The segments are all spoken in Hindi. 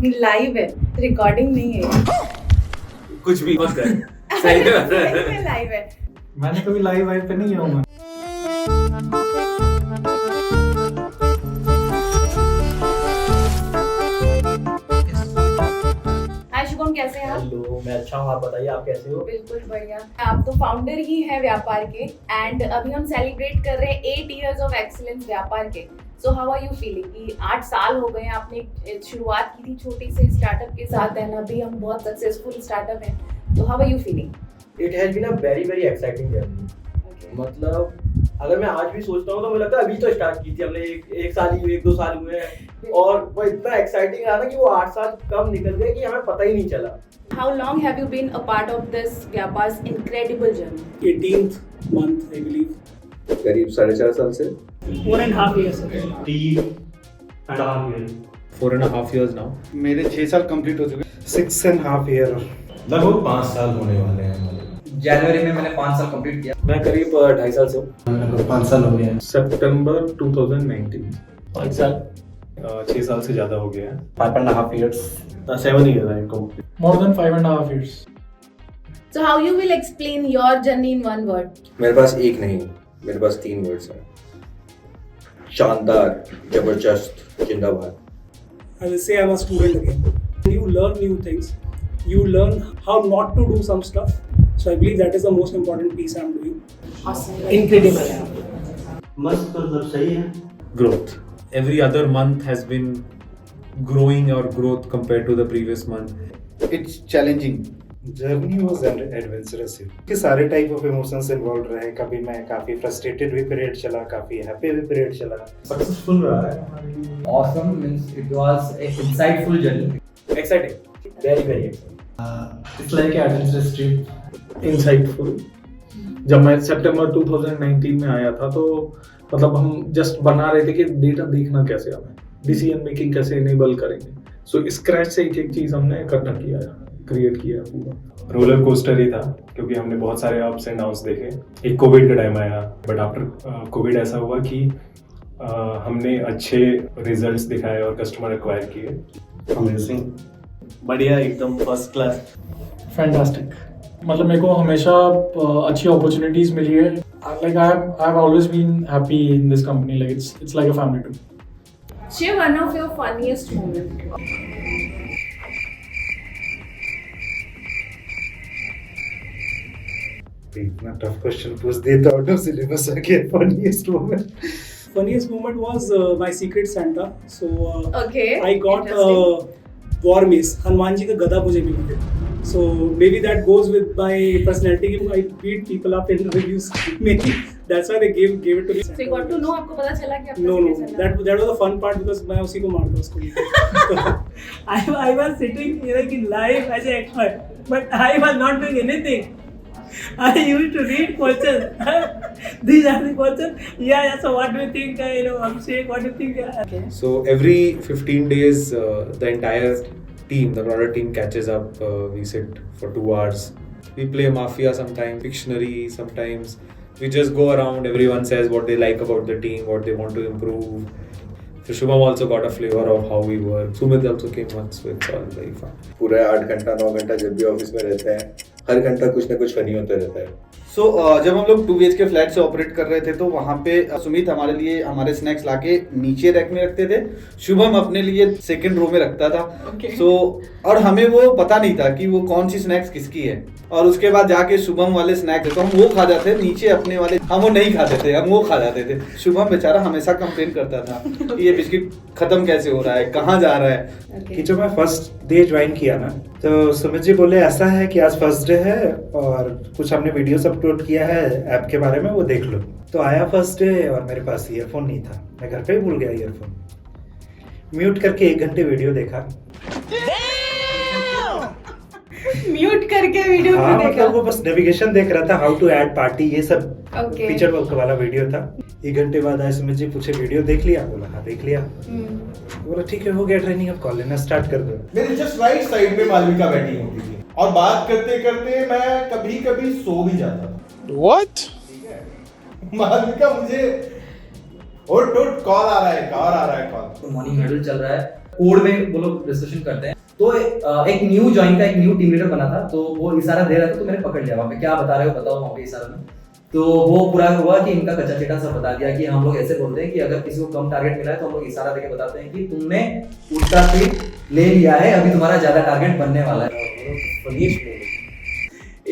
लाइव है, रिकॉर्डिंग नहीं है। कुछ भी मत कर। सही में लाइव है। मैंने कभी लाइव वाइव पे नहीं गया हूँ। हाय शुभम, कैसे हैं आप? हेलो, मैं अच्छा हूँ। आप बताइए, आप कैसे हो? बिल्कुल बढ़िया। आप तो फाउंडर ही हैं व्यापार के, एंड अभी हम सेलिब्रेट कर रहे हैं 8 इयर्स ऑफ एक्सीलेंस व्यापार के। So how are you feeling कि 8 साल हो गए हैं, आपने शुरुआत की थी छोटी से स्टार्टअप के साथ, एंड अभी हम बहुत सक्सेसफुल स्टार्टअप हैं। तो how are you feeling? It has been a very very exciting journey. मतलब अगर मैं आज भी सोचता हूँ तो मुझे लगता है अभी तो स्टार्ट की थी हमने, एक साल ही 1-2 साल हुए हैं, और वो इतना एक्साइटिंग रहा ना कि वो 8 साल कब निकल गए कि हमें पता ही नहीं चला। How long have you been a part of this Vyapar's incredible journey? 18th month, I believe. करीब 4.5 साल से 4.5 years. 4.5 years now. मेरे 6 साल कंप्लीट हो चुके, 6.5 ईयर। लगभग 5 साल होने वाले हैं हमारे। जनवरी में मैंने 5 साल कंप्लीट किया। मैं करीब 2.5 साल से हूँ। लगभग 5 साल हो गए हैं। सितंबर 2019। 5 साल। 6 साल से ज्यादा हो गया है। 5.5 years. 7 years है complete. More than 5.5 years. So how you will explain your journey in one word? मेरे पास एक नहीं, मेरे पास 3 वर्ड्स हैं। शानदार, जबरदस्त, जिंदाबाद। I will say I'm a student again. You learn new things. You learn how not to do some stuff. So I believe that is the most important piece I'm doing. Awesome. Incredible. मस्त, मतलब सही है। Growth. Every other month has been growing or growth compared to the previous month. It's challenging. Journey was adventurous. कि सारे टाइप ऑफ इमोशंस इन्वॉल्व रहे। कभी मैं काफी फ्रस्ट्रेटेड भी पीरियड चला, काफी हैप्पी भी पीरियड चला। सक्सेसफुल रहा है। Awesome means it was a insightful journey. Exciting, very very exciting. It's like an adventurous trip. Insightful. जब मैं सितंबर 2019 में आया था तो मतलब हम जस्ट बना रहे थे कि डेटा देखना कैसे, हमें डिसीजन मेकिंग कैसे इनेबल करेंगे। सो स्क्रैच से एक एक चीज हमने इकट्ठा किया है, क्रिएट किया है पूरा। रोलर कोस्टर ही था, क्योंकि हमने बहुत सारे अप्स एंड डाउन्स देखे। एक कोविड का टाइम आया, बट आफ्टर कोविड ऐसा हुआ कि हमने अच्छे रिजल्ट्स दिखाए और कस्टमर एक्वायर किए। अमेजिंग, बढ़िया, एकदम फर्स्ट क्लास। फैंटास्टिक। मतलब मेरे को हमेशा अच्छी अपॉर्चुनिटीज मिली है। Like I've always been happy in this company. Like it's like a family to me. Share one of your funniest moments. इतना टफ क्वेश्चन पूछ दिया तो आउट ऑफ सिलेबस आ गया। Funniest moment. Funniest moment was my Secret Santa. So Okay. I got interesting. war mace. Hanuman ji का गदा मुझे मिला थे. So maybe that goes with my personality. I beat people up in reviews. Maybe that's why they gave it to me. So you got to know, आपको पता चला कि आपका No, Secret Santa है? that was the fun part because मैं उसी को मारता उसको। I was sitting like in live as an expert, but I was not doing anything. I used to read questions. These are the questions. Yeah. So what do you think? I'm saying, what do you think? Okay. So every 15 days, the entire team, the product team catches up. We sit for 2 hours. We play Mafia sometimes, Pictionary sometimes. We just go around. Everyone says what they like about the team, what they want to improve. So Shubham also got a flavor of how we work. Sumit also came once, so it's all very fun. पूरा 8 घंटा 9 घंटा जब भी ऑफिस में रहते हैं, हर घंटा कुछ ना कुछ फनी होता रहता है। सो जब हम लोग 2 BHK फ्लैट से ऑपरेट कर रहे थे तो वहाँ पे सुमित हमारे लिए हमारे स्नैक्स लाके नीचे रैक में रखते थे, शुभम अपने लिए सेकंड रो में रखता था। सो और हमें वो पता नहीं था कि वो कौन सी स्नैक्स किसकी है, और उसके बाद जाके शुभम वाले स्नैक्स तो हम वो खा जाते, नीचे अपने वाले हम वो नहीं खाते थे, हम वो खा जाते थे। शुभम बेचारा हमेशा कंप्लेन करता था कि ये बिस्किट खत्म कैसे हो रहा है, कहाँ जा रहा है। कि जब मैं फर्स्ट डे ज्वाइन किया ना तो सुमित जी बोले ऐसा है कि आज फर्स्ट डे है और कुछ हमने वीडियोस अपलोड किया है ऐप के बारे में, वो देख लो। तो आया फर्स्ट डे और मेरे पास ईयरफोन नहीं था, मैं घर पे ही भूल गया ईयरफोन। म्यूट करके 1 घंटे वीडियो देखा। म्यूट करके वीडियो हाँ, देखा। मतलब वो बस नेविगेशन देख रहा था, हाउ टू ऐड पार्टी, ये सब Okay. फीचर वर्क वाला वीडियो था। 1 घंटे बाद आए सुमित जी, पूछे वीडियो देख लिया? बोला हाँ देख लिया। बोला ठीक है, हो गया ट्रेनिंग, अब कॉल लेना स्टार्ट कर दो। मेरे जस्ट राइट साइड पे मालविका बैठी होती थी और बात करते करते मैं कभी कभी सो भी जाता था। What? मालविका मुझे उठ कॉल आ रहा है कॉल। तो मॉर्निंग शेड्यूल चल रहा है, कोड में वो लोग डिस्कशन करते हैं। तो एक न्यू ज्वाइन का एक न्यू टीम लीडर बना था, तो वो इशारा दे रहा था, तो मैंने पकड़ लिया वहाँ पे, क्या बता रहे हो बताओ वहाँ पे इशारा में। तो वो पूरा हुआ कि इनका कच्चा चिट्ठा सब बता दिया कि हम लोग ऐसे बोलते हैं कि अगर किसी को कम टारगेट मिला है तो हम लोग इशारा देके बताते हैं कि तुमने उसका स्पीड ले लिया है, अभी तुम्हारा ज्यादा टारगेट बनने वाला है।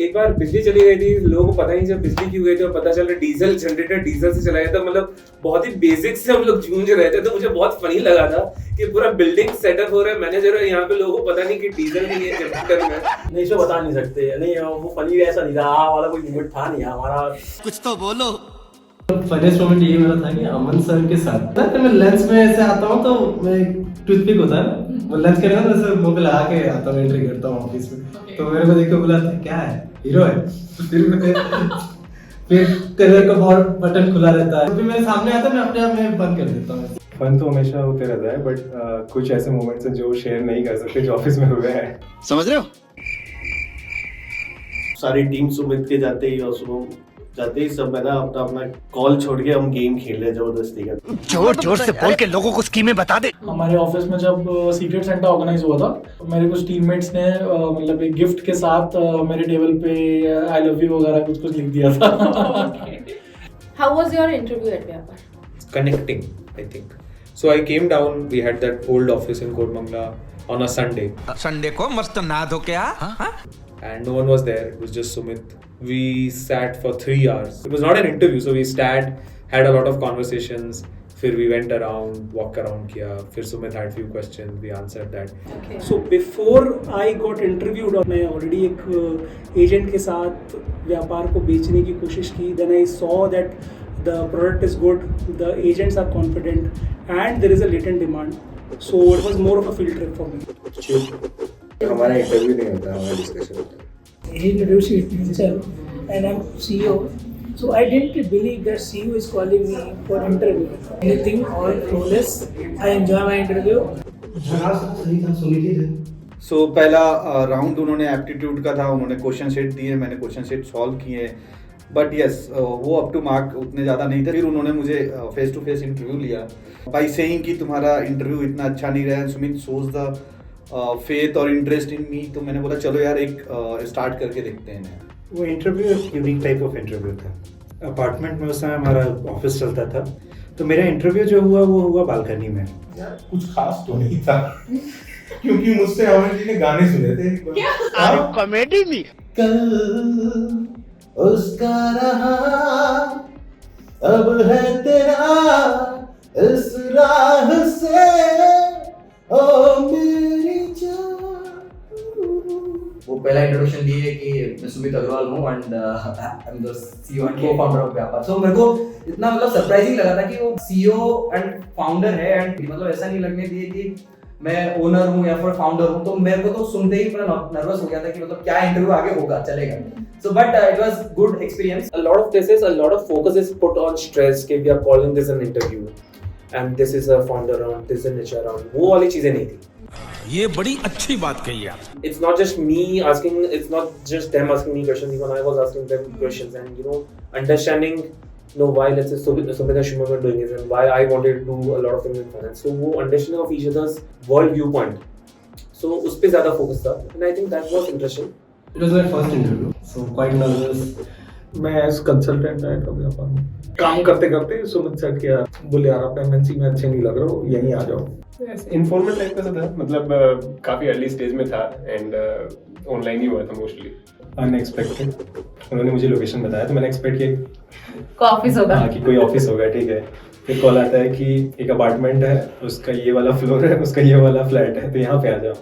एक बार बिजली चली गई थी, लोगों को पता नहीं जब बिजली क्यों गई थी और पता चला डीजल जनरेटर डीजल से चलाया था। मतलब बहुत ही बेसिक से हम लोग जूझ रहे थे, तो मुझे बहुत फनी लगा था कि पूरा बिल्डिंग सेटअप हो रहा है, मैनेजर है यहाँ पे, लोगों को पता नहीं कि डीजल नहीं है जनरेटर में। नहीं इसको बता नहीं सकते, नहीं वो फनी ऐसा नहीं था वाला कोई मोमेंट था नहीं हमारा। कुछ तो बोलो। फनीस्ट मोमेंट ये मेरा था कि अमन सर के साथ मैं लंच में ऐसे आता हूँ तो मैं टूथपिक होता है ना, वो लंच करेगा तो ऐसे मुंह पे लगा के आता हूँ, एंट्री करता हूँ ऑफिस में। तो मेरे को देख के बोला क्या है हीरो है, फिर करियर का बहुत बटन खुला रहता है, फिर मेरे सामने आता है मैं अपने आप में बंद कर देता हूँ। फन तो हमेशा होते रहता है, बट कुछ ऐसे मोमेंट्स हैं जो शेयर नहीं कर सकते जो ऑफिस में हुए हैं। समझ रहे हो? सारी टीम सुमित के जाते ही और सुबह जाते ही सब है ना अपना अपना कॉल छोड़ के हम गेम खेल रहे हैं जबरदस्ती का। जोर जोर से बोल के लोगों को स्कीमें बता दे। हमारे ऑफिस में जब सीक्रेट सेंटा ऑर्गेनाइज हुआ था, मेरे कुछ टीममेट्स ने मतलब एक गिफ्ट के साथ मेरे टेबल पे आई लव यू वगैरह कुछ कुछ लिख दिया था। How was your interview at Vyapar? Connecting, I think. So I came down, we had that old office in Koramangala on a Sunday. Sunday को मस्त नहा धो के And no one was there, it was just Sumit. We sat for 3 hours. It was not an interview, so we sat, had a lot of conversations. फिर we went around, walk around किया. फिर Sumit had few questions, we answered that. Okay. So before I got interviewed, मैं already एक एजेंट के साथ व्यापार को बेचने की कोशिश की. Then I saw that the product is good, the agents are confident, and there is a latent demand. So it was more of a field trip for me. हमारा इंटरव्यू नहीं होता, हमारा डिस्कशन होता है। He introduced himself, and I'm CEO. So I didn't believe that CEO is calling me for interview. Anything all flawless. I enjoy my interview. सो पहला राउंड उन्होंने एप्टीट्यूड का था, उन्होंने क्वेश्चन सेट दिए, मैंने क्वेश्चन सेट सॉल्व किए, बट यस वो अप टू मार्क उतने ज़्यादा नहीं थे। फिर उन्होंने मुझे फेस टू फेस इंटरव्यू लिया बाई सेइंग कि तुम्हारा इंटरव्यू इतना अच्छा नहीं रहा, सुमित सोज द फेथ और इंटरेस्ट इन मी। तो मैंने बोला चलो यार एक स्टार्ट करके देखते हैं। वो इंटरव्यू एक यूनिक टाइप ऑफ इंटरव्यू था। अपार्टमेंट में उस समय हमारा ऑफिस चलता था, तो मेरा इंटरव्यू जो हुआ वो हुआ बालकनी में। यार कुछ खास तो नहीं था क्योंकि मुझसे अमन जी ने गाने सुने थे। कॉमेडी भी कल उसका रहा अब है तेरा इस राह से ओ मेरी जान। वो पहला इंट्रोडक्शन दिए कि मैं सुमित अग्रवाल हूँ and I am the CEO and co-founder of Vyapar. So मेरे को इतना मतलब सरप्राइजिंग लगा था कि वो सीईओ एंड फाउंडर है, एंड मतलब ऐसा नहीं लगने दिए कि मैं ओनर हूँ या फिर फाउंडर हूँ। तो मेरे को तो सुनते ही पूरा नर्वस हो गया था कि मतलब क्या इंटरव्यू आगे होगा, चलेगा। So but it was good experience. A lot of places, a lot of focus is put on stress कि we are calling this an interview and this is a founder round, this is an HR round. वो वाली चीजें नहीं थी। ये बड़ी अच्छी बात कही आप। It's not just me asking, it's not just them asking me questions. Even I was asking them questions, and understanding, why let's say Sumit and Shubham were doing this and why I wanted to do a lot of things in finance. So वो understanding of each other's world viewpoint. So उस पे ज़्यादा focus था, and I think that was interesting. It was my first interview, so quite nervous. मैं एज कंसल्टेंट आया था व्यापार में, काम करते करते सुमित सेट किया, बोले यार आप एमएनसी में अच्छे नहीं लग रहे हो, यहीं आ जाओ। इनफॉर्मल टाइप का था, मतलब काफी अर्ली स्टेज में था एंड ऑनलाइन ही हुआ था मोस्टली। अनएक्सपेक्टेड उन्होंने मुझे लोकेशन बताया, तो मैंने एक्सपेक्ट किया ऑफिस होगा, हाँ कि कोई ऑफिस होगा, ठीक है। फिर कॉल आता है कि एक अपार्टमेंट है, उसका ये वाला फ्लोर है, उसका ये वाला फ्लैट है, तो यहाँ पे आ जाओ।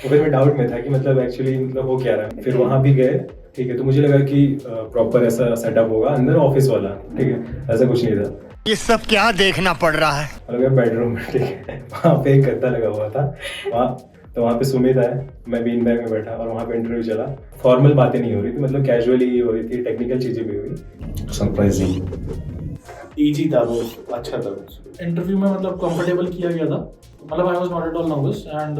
तो फिर मैं डाउट में था कि मतलब एक्चुअली मतलब हो क्या रहा है। फिर वहाँ भी गए, ठीक है, तो मुझे लगा कि प्रॉपर ऐसा सेटअप होगा अंदर ऑफिस वाला, ठीक है, ऐसा कुछ नहीं था। ये सब क्या देखना पड़ रहा है? और बेडरूम में, ठीक है, वहाँ पे एक गद्दा लगा हुआ था वहाँ पे सुमित आया, मैं बीन बैग में बैठा और वहाँ पे इंटरव्यू चला। फॉर्मल बातें नहीं हो रही थी, मतलब कैजुअली हो रही थी, टेक्निकल चीजें भी हुई। सरप्राइजिंग इजी था वो, अच्छा था। इंटरव्यू में मतलब कंफर्टेबल किया गया था, मतलब I was not at all nervous and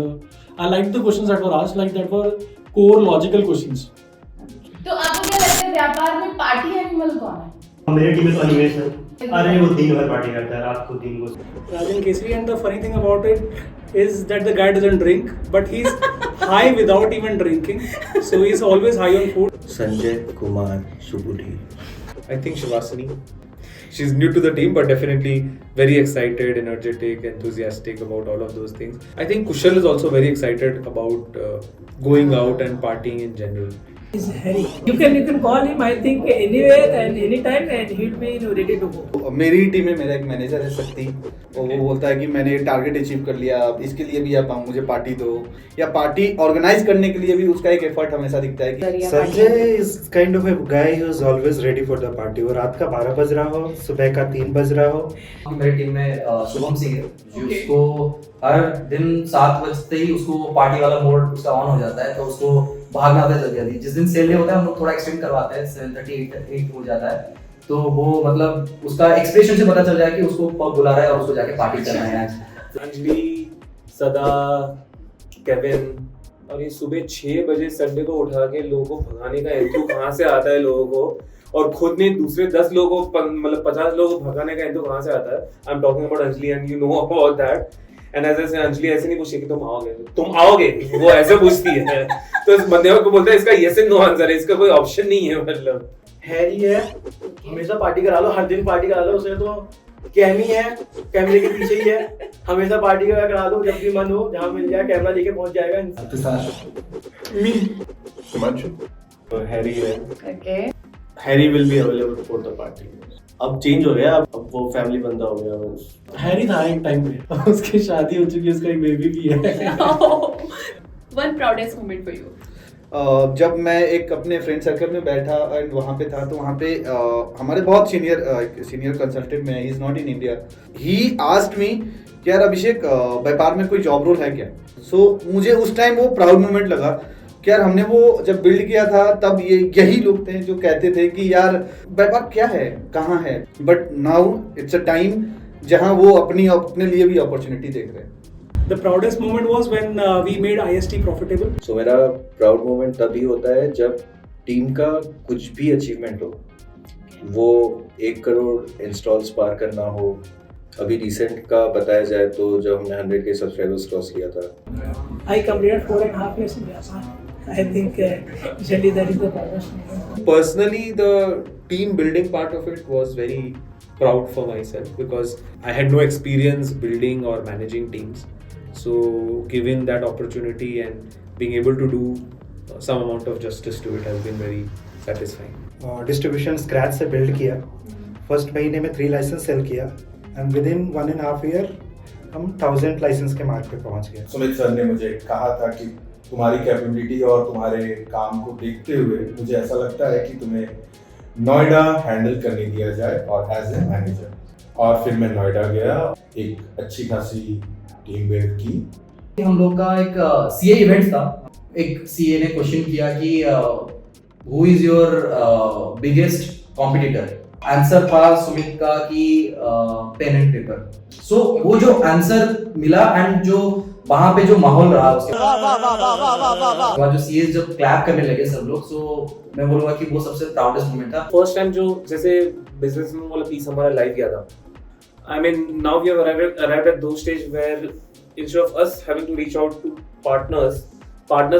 I like the questions that were asked, like that were core logical questions. तो आपको क्या लगता है व्यापार में पार्टी एनिमल कौन है? मेरे टीम में तो अनिमेश है। अरे वो दिन भर पार्टी करता है, रात को दिन को. Rajan Kesri, and the funny thing about it is that the guy doesn't drink, but he's high without even drinking. So he's always high on food. Sanjay Kumar Subudhi. I think Shivasani. She's new to the team, but definitely very excited, energetic, enthusiastic about all of those things. I think Kushal is also very excited about going out and partying in general. He's Harry. You can call him, I think, anywhere and anytime, and he'll be ready to go. मेरी टीम में मेरा एक मैनेजर है शक्ति, और वो बोलता है कि मैंने टारगेट अचीव कर लिया, अब इसके लिए भी आप मुझे पार्टी दो, या पार्टी ऑर्गेनाइज करने के लिए भी उसका एक एफर्ट हमेशा दिखता है कि Sanjay is kind of a guy who is always ready for the party. वो रात का 12 बज रहा हो, सुबह का 3 बज रहा हो. मेरी टीम में शुभम सिंह है, जिसको हर दिन 7 बजते ही उसको पार्टी वाला मोड उसका ऑन हो जाता है, तो उसको भागना आता है जल्दी जल्दी. जिस दिन सेल डे होता है हम लोग थोड़ा एक्सटेंड करवाते हैं, 7:30 8 हो जाता है, तो वो मतलब उसका एक्सप्रेशन से पता चल जाए कि उसको पब बुला रहा है और उसको जाके पार्टी करना है. अंजलि, सदा, केविन, और ये सुबह 6 बजे संडे को उठा के लोगों को भगाने का हेतु कहाँ से आता है लोगों को, और खुद ने दूसरे 10 लोगों को मतलब 50 लोगों को भगाने का हेतु कहाँ से आता है. I am talking about Anjali and you know about that. And as ऐसे अंजलि ऐसे नहीं पूछती कि तुम आओगे, वो ऐसे पूछती है. तो इस बंदे को बोलता है इसका यस एंड नो आंसर है, इसका कोई ऑप्शन नहीं है. मतलब हैरी है, हमेशा पार्टी करा लो, हर दिन पार्टी करा लो. उसे तो कैमी है, कैमरे के पीछे ही है, हमेशा पार्टी करा लो, जब भी मन हो जहाँ मिल जाए कैमरा लेके पहुंच जाएगा. हैरी है. Okay. Harry will be available for the party. अब चेंज हो गया, अब वो फैमिली बंदा हो गया. हैरी था एक टाइम पे, उसकी शादी हो चुकी है, उसका एक बेबी भी है. One proudest moment for you. जब मैं एक अपने फ्रेंड सर्कल में बैठा एंड वहाँ पे था, तो वहाँ पे हमारे बहुत सीनियर कंसल्टेंट में, he is not in India, he asked me कि यार अभिषेक व्यापार में कोई जॉब रोल है क्या. सो मुझे उस टाइम वो प्राउड मोमेंट लगा कि यार हमने वो जब बिल्ड किया था तब यही लोग थे जो कहते थे कि यार व्यापार क्या है, कहाँ है. But now it's a time जहाँ वो अपने लिए भी अपॉर्चुनिटी देख रहे हैं. The proudest moment was when we made IST profitable. So मेरा प्राउड मोमेंट तभी होता है जब टीम का कुछ भी अचीवमेंट हो, वो 1 करोड़ इंस्टॉल्स पार करना हो. अभी रिसेंट का बताया जाए तो जब हमने 100K सब्सक्राइबर्स क्रॉस किया था. I completed 4.5 years in Vyapar. I think usually that is the proudest moment. Personally, the team building part of it was very proud for myself because I had no experience building or managing teams. So given that opportunity and being able to do some amount of justice to it has been very satisfying. Distribution scratch से बिल्ड किया. फर्स्ट महीने में 3 लाइसेंस सेल किया एंड विद इन 1.5 ईयर हम 1000 लाइसेंस के मार्क पे पहुंच गए. सुमित सर ने मुझे कहा था कि तुम्हारी कैपेबिलिटी और तुम्हारे काम को देखते हुए मुझे ऐसा लगता है कि तुम्हें नोएडा हैंडल करने दिया जाए और एज ए मैनेजर. और फिर मैं नोएडा गया, एक अच्छी खासी टीम बिल्ड की. हम लोग का एक सीए इवेंट था. एक सीए ने क्वेश्चन किया कि who is your biggest competitor. Answer था सुमित का कि पेन एंड पेपर. सो वो जो आंसर मिला एंड जो वहां पे जो माहौल रहा उसके बाद जो सीए जब क्लैप करने लगे सब लोग, सो मैं बोलूंगा कि वो सबसे प्राउडेस्ट मोमेंट था. फर्स्ट टाइम जो जैसे बिजनेस में वाला पीस हमारा लाइव किया था. I mean, now we have arrived at those stage where instead of us having to reach out to partners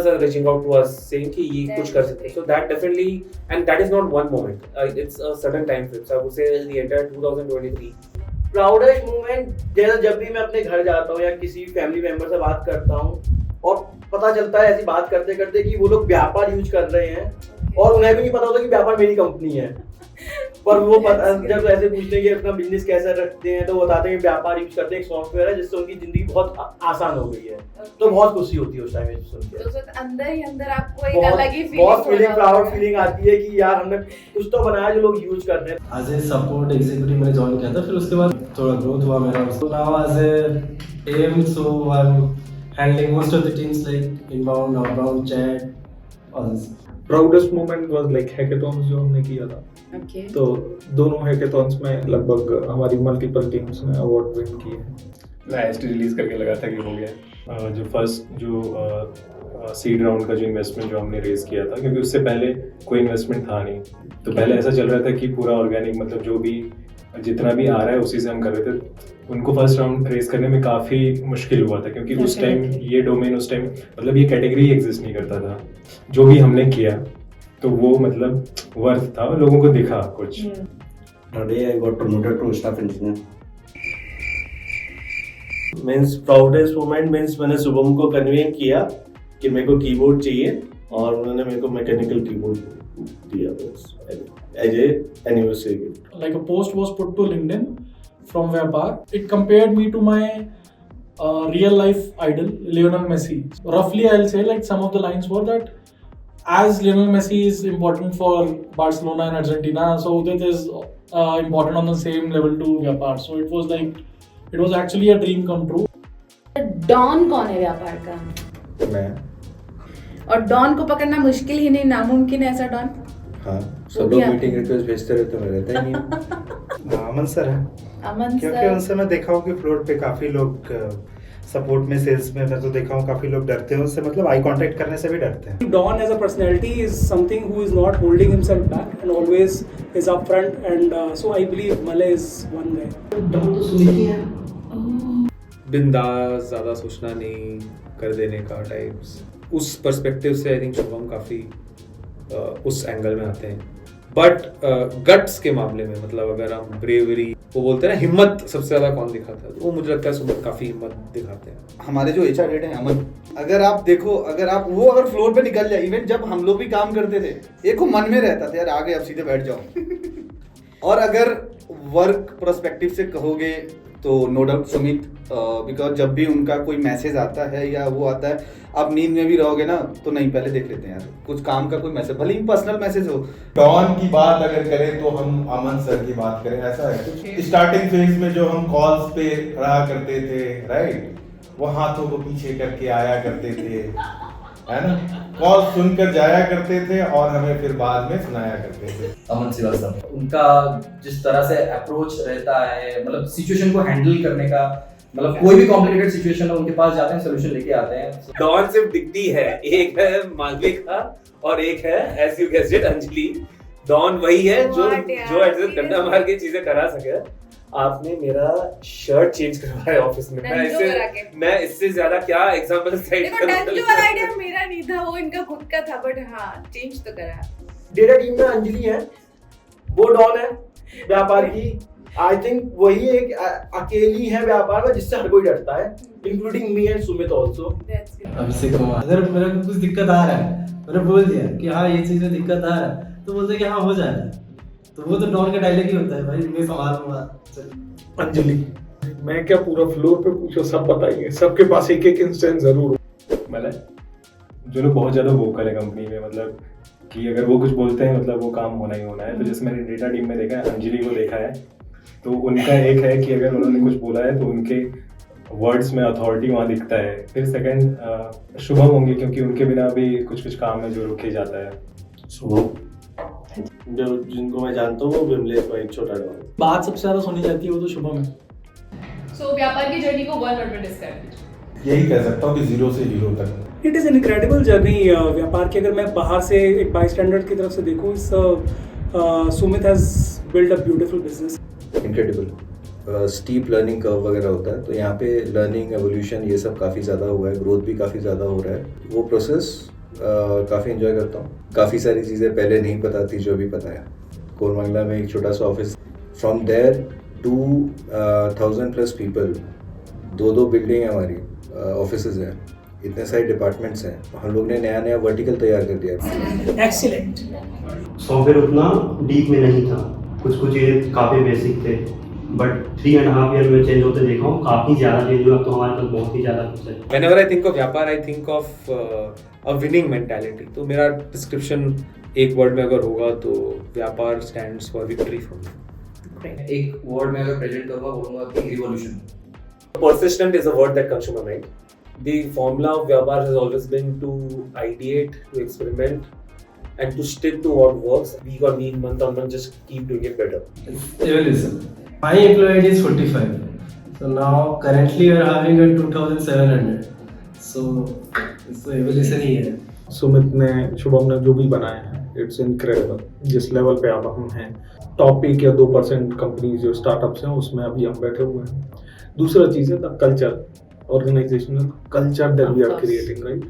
are reaching out to us saying कि ये कुछ कर सकते हैं. So that definitely, and that is not one moment. It's a certain time frame. So I would say the entire 2023. Proudest moment जैसे जब भी मैं अपने घर जाता हूँ या किसी फैमिली मेंबर से बात करता हूँ और पता चलता है ऐसी बात करते करते कि वो लोग व्यापार यूज कर रहे हैं और उन्हें भी नहीं पता होता कि व्यापार मेरी कंपनी है. पर वो जब ऐसे पूछते हैं कि अपना बिजनेस कैसे रखते हैं तो बताते हैं कि व्यापार यूज करते हैं, एक सॉफ्टवेयर है जिससे उनकी जिंदगी बहुत आसान हो गई है. तो बहुत खुशी होती है उस टाइम सुन के. तो अंदर ही अंदर आपको एक अलग ही बहुत फीलिंग, प्राउड फीलिंग आती है कि यार हमने कुछ तो बनाया जो लोग यूज कर रहे हैं. एज ए सपोर्ट एग्जीक्यूटिव मैंने ज्वाइन किया था, फिर उसके बाद थोड़ा ग्रोथ हुआ मेरा. So now as A M, so I am handling most of the teams like inbound, outbound, chat और proudest moment was like hackathons जो हमने किया था. तो दोनों हैकेथॉन्स में लगभग हमारी मल्टीपल टीम्स ने अवार्ड विन किए. मैं एसटी रिलीज करके लगा था कि हो गया. जो फर्स्ट जो सीड राउंड का जो इन्वेस्टमेंट जो हमने रेज किया था, क्योंकि उससे पहले कोई इन्वेस्टमेंट था नहीं, तो पहले ऐसा चल रहा था कि पूरा ऑर्गेनिक, मतलब जो भी जितना भी आ रहा है उसी से हम कर रहे थे। उनको फर्स्ट राउंड रेस करने में काफ़ी मुश्किल हुआ था, क्योंकि उस टाइम ये डोमेन उस टाइम मतलब ये कैटेगरी एग्जिस्ट नहीं करता था। जो भी हमने किया तो वो मतलब वर्थ था, लोगों को दिखा कुछ। Today I got promoted to staff engineer. Means proudest moment means मैंने शुभम को कन्वे किया कि मेरे को कीबोर्ड चाहिए और उन्होंने मेरे को मैकेनिकल कीबोर्ड दिया बस as a anniversary gift. Like a post was put to LinkedIn from Vyapar. It compared me to my real life idol Lionel Messi. Roughly, I'll say like some of the lines were that as Lionel Messi is important for Barcelona and Argentina, so Udit is important on the same level to Vyapar. So it was like it was actually a dream come true. Don कौन है व्यापार का? मैं। और डॉन को पकड़ना मुश्किल ही नहीं, नामुमकिन है ऐसा डॉन? हाँ, सब लोग मीटिंग रिक्वेस्ट भेजते रहते, मैं रहता ही नहीं। अमन सर है। अमन क्योंकि सर उनसे मैं देखा हूँ कि फ्लोर पे काफी लोग सपोर्ट में, सेल्स में मैं तो देखा हूँ काफी लोग डरते हैं उनसे, मतलब आई कांटेक्ट करने से भी डरते हैं। Don as a personality is something who is not holding himself back and always is upfront, and so I believe Malay is one guy. Don तो सुमित ही है। बिंदास, ज़्यादा सोचना नहीं, कर देने का टाइप्स। उस पर्सपेक्टिव से आई थिंक शुभम काफ़ी उस एंगल में आते हैं। बट गट्स के मामले में मतलब अगर हम ब्रेवरी, वो बोलते हैं ना हिम्मत सबसे ज़्यादा कौन दिखाता है, तो वो मुझे लगता है सुमित काफ़ी हिम्मत दिखाते हैं। हमारे जो HR हेड हैं अमन, अगर आप देखो, अगर फ्लोर पे निकल जाए, इवन जब हम लोग भी काम करते थे, एक को मन में रहता था यार आगे अब सीधे बैठ जाओ। और अगर वर्क पर्सपेक्टिव से कहोगे तो नो डाउट सुमित, बिकॉज जब भी उनका कोई मैसेज आता है या वो आता है, आप नींद में भी रहोगे ना तो नहीं, पहले देख लेते हैं यार कुछ काम का कोई मैसेज, भले ही पर्सनल मैसेज हो। डॉन की बात अगर करें तो हम अमन सर की बात करें, ऐसा है कुछ स्टार्टिंग फेज में जो हम कॉल्स पे रहा करते थे, राइट, वो हाथों को पीछे करके आया करते थे, है ना, कॉल सुनकर जाया करते थे और हमें फिर बाद में सुनाया करते थे। अमन श्रीवास्तव, उनका जिस तरह से अप्रोच रहता है, मतलब सिचुएशन को हैंडल करने का, मतलब कोई भी कॉम्प्लिकेटेड सिचुएशन है उनके पास जाते हैं, सोल्यूशन लेके आते हैं। डॉन सिर्फ दिखती है, एक है मालविका और एक है as you guessed it Anjali. Don वही है जो एटलीस्ट डंडा मार के चीजें करा सके। आपने मेरा शर्ट चेंज करवाया ऑफिस में, मैं इससे ज्यादा क्या एग्जांपल सेट देखो, डंजो वाला आइडिया मेरा नहीं था, वो इनका खुद का था, बट हाँ चेंज तो करा। डेटा टीम में अंजलि है, वो डॉन है व्यापार की। आई थिंक वही एक अकेली है व्यापार में जिससे हर कोई डरता है, including me and Sumit also. Abhishek Kumar, अगर मेरे को कुछ दिक्कत आ रहा है, मैंने बोल दिया कि हाँ ये चीज में दिक्कत आ रहा है, तो बोलते हैं कि हाँ हो जाएगा, तो वो तो डॉन का डायलॉग ही होता है, भाई मैं संभालूंगा। अंजलि, मैं क्या पूरा फ्लोर पे पूछो, सब बताइए, सबके पास एक एक इंस्टेंस जरूर हो। मतलब जो लोग बहुत ज़्यादा वोकल है कंपनी में, मतलब कि अगर वो कुछ बोलते हैं मतलब वो काम होना ही होना है। तो जैसे मैंने डेटा टीम में देखा है, अंजलि को देखा है, तो उनका एक है कि अगर उन्होंने कुछ बोला है तो उनके वर्ड्स में अथॉरिटी वहाँ दिखता है। फिर सेकंड शुभम होंगे, क्योंकि उनके बिना भी कुछ काम है जो रुके जाता है। शुभम जो जिनको मैं जानता हूँ वो विमलेश भाई, छोटा डॉन। बात सबसे ज्यादा सुनी जाती है वो तो शुभम है। सो व्यापार की जर्नी को 1 वर्ड में डिस्क्राइब कीजिए। यही कह सकता हूँ कि 0 से हीरो तक। It is an incredible journey व्यापार की। अगर मैं बाहर से एक बाईस्टैंडर की तरफ से देखूँ, Sumit has build a beautiful business. Incredible steep learning curve वगैरह होता है, तो यहाँ पे लर्निंग, एवोल्यूशन ये सब काफ़ी ज़्यादा हुआ है, ग्रोथ भी काफ़ी ज़्यादा हो रहा है। वो प्रोसेस काफ़ी एंजॉय करता हूँ। काफ़ी सारी चीज़ें पहले नहीं पता थी जो अभी पता है। कोरमंगला में एक छोटा सा office, from there to 1000+ people, 2 building है हमारी, ऑफिसेज हैं, इतने सारे डिपार्टमेंट्स हैं। हम लोग ने नया वर्टिकल तैयार कर दिया। एक्सीलेंट। सॉफ्टवेयर उतना डीप में नहीं था, कुछ चीज़ें काफ़ी बेसिक थे, बट 3.5 ईयर में चेंज होते देखा हूँ, काफ़ी ज़्यादा चेंज हुआ। तो हमारे पास बहुत ही ज़्यादा कुछ है। Whenever I think of व्यापार, I think of a winning mentality. तो मेरा डिस्क्रिप्शन एक वर्ड में अगर होगा तो व्यापार stands for victory for me. एक वर्ड में अगर प्रेजेंट करूँगा, बोलूँगा कि revolution. Persistent is a word that comes to my mind. The formula of Vyapar has always been to ideate, to experiment, and to stick to what works. Week on week, month on month, just keep doing it better. Evolution. My employee ID is 45. So now currently we are having a 2,700. So evolution ही है. सुमित ने, शुभम ने जो भी बनाया है, इट्स इनक्रेडिबल। जिस लेवल पे अब हम हैं, टॉप 1 या 2% कंपनी जो स्टार्टअप्स हैं उसमें अभी हम बैठे हुए हैं। दूसरा चीज़ है the culture, organisational culture that we are creating, right?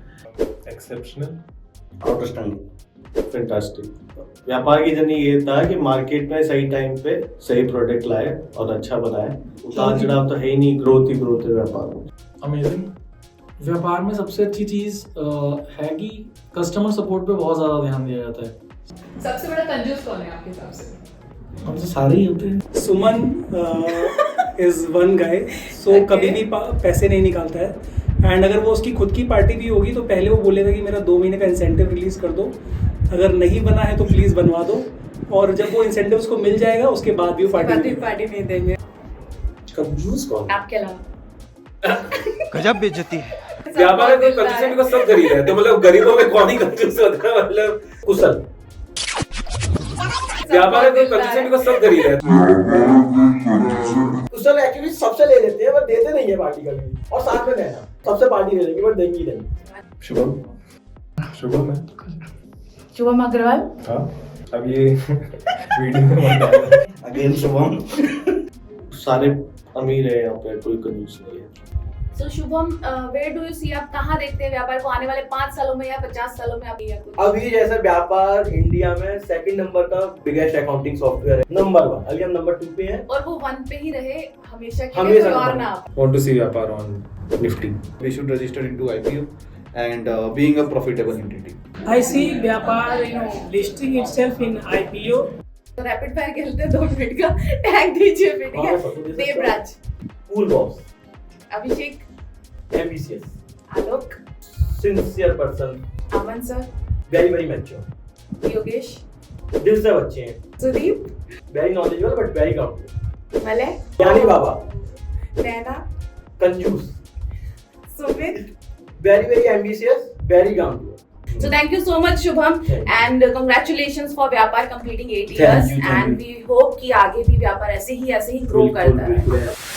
Exceptional, outstanding, fantastic. Vyapar की जर्नी ये था कि मार्केट में सही टाइम पे सही प्रोडक्ट लाए और अच्छा बनाए। उतार चढ़ाव तो है ही नहीं, ग्रोथ ही ग्रोथ है व्यापार में। अमेजिंग। व्यापार में सबसे अच्छी चीज़ है कि कस्टमर सपोर्ट पे बहुत ज़्यादा ध्यान दिया जाता है। सबसे बड़ा कंजूस कौन है आपके हिसाब से? हम तो सारे ही होते हैं। सुमन इज वन गाय, सो कभी भी पैसे नहीं निकालता है। एंड अगर वो उसकी खुद की पार्टी भी होगी तो पहले वो बोलेगा कि मेरा 2 महीने का इंसेंटिव रिलीज कर दो, अगर नहीं बना है तो प्लीज बनवा दो, और जब वो इंसेंटिव उसको मिल जाएगा उसके बाद भी वो पार्टी नहीं देंगे। कंजूस कौन? आपके अलावा गजब बेइज्जती है। व्यापार में कंजूस को सब गरीब है, तो मतलब गरीबों में कौन ही कंजूस होता है? मतलब कुशल। व्यापार में कंजूस को सब गरीब है। कुशल एक्चुअली सबसे ले लेते हैं पर देते नहीं है पार्टी कभी, और साथ में रहना, सबसे पार्टी ले लेंगे पर देंगे ही नहीं। शुभम, शुभम है। शुभम अग्रवाल। हाँ, अब ये वीडियो में अगेन शुभम। सारे अमीर है यहाँ पे, कोई कंजूस नहीं है। So Shubham, where do you see, आप कहाँ देखते हैं व्यापार को आने वाले 5 सालों में या 50 सालों में? अभी अभी जैसे व्यापार इंडिया में 2nd नंबर का बिगेस्ट अकाउंटिंग सॉफ्टवेयर है, नंबर 1, अभी हम नंबर 2 पे हैं, और वो 1 पे ही रहे हमेशा के लिए, हमेशा कोई और number ना। Want to see Vyapar on Nifty. We should register into IPO and being a profitable entity. I see व्यापार, listing itself in IPO. तो रैपिड फायर खेलते हैं 2 मिनट का, टैग दीजिए फिर, ठीक है? Devraj, cool boss, Abhishek, ambitious, Alok, sincere person, Aman sir, very very mature, Yogesh, दिल से बच्चे हैं, Sudeep, very knowledgeable but very grounded, Malay, ज्ञानी बाबा, नैना, कंजूस, Sumit, very very ambitious, very grounded. So thank you so much Shubham, and congratulations for व्यापार completing 8 years, and we hope कि आगे भी व्यापार ऐसे ही grow करता रहे।